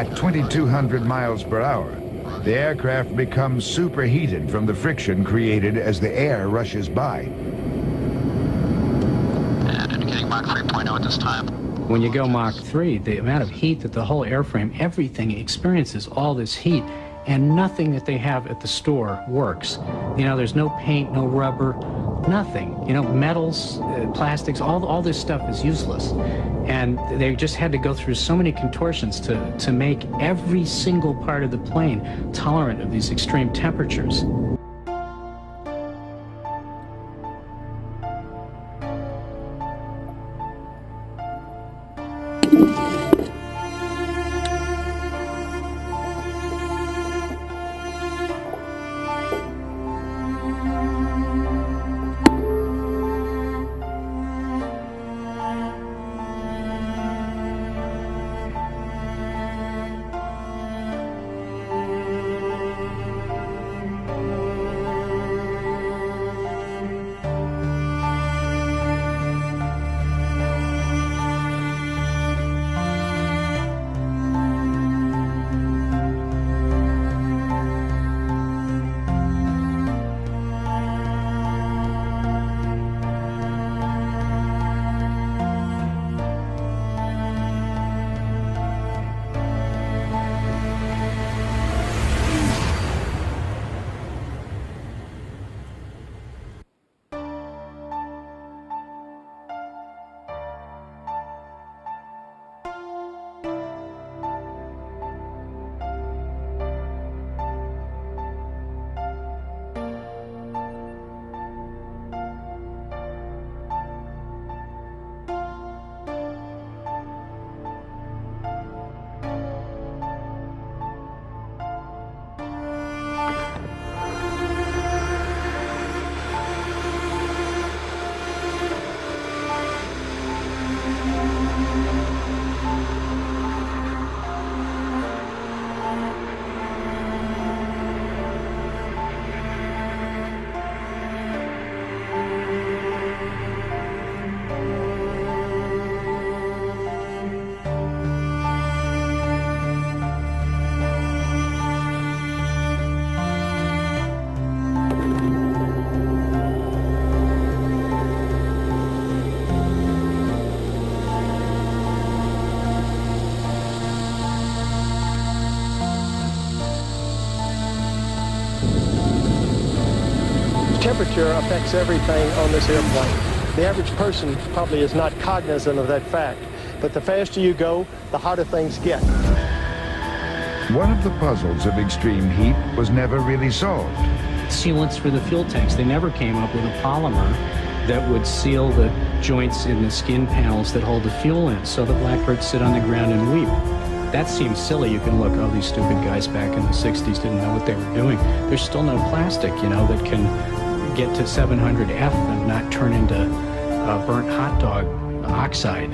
At 2,200 miles per hour, the aircraft becomes superheated from the friction created as the air rushes by. And indicating Mach 3.0 at this time. When you go Mach 3, the amount of heat that the whole airframe, everything experiences all this heat, and nothing that they have at the store works. You know, there's no paint, no rubber, nothing. You know, metals, plastics, all this stuff is useless. And they just had to go through so many contortions to make every single part of the plane tolerant of these extreme temperatures. Temperature affects everything on this airplane. The average person probably is not cognizant of that fact, but the faster you go, the hotter things get. One of the puzzles of extreme heat was never really solved. Sealants for the fuel tanks, they never came up with a polymer that would seal the joints in the skin panels that hold the fuel in, so the blackbirds sit on the ground and weep. That seems silly. You can look, oh, these stupid guys back in the 60s didn't know what they were doing. There's still no plastic, you know, that can get to 700F and not turn into burnt hot dog oxide.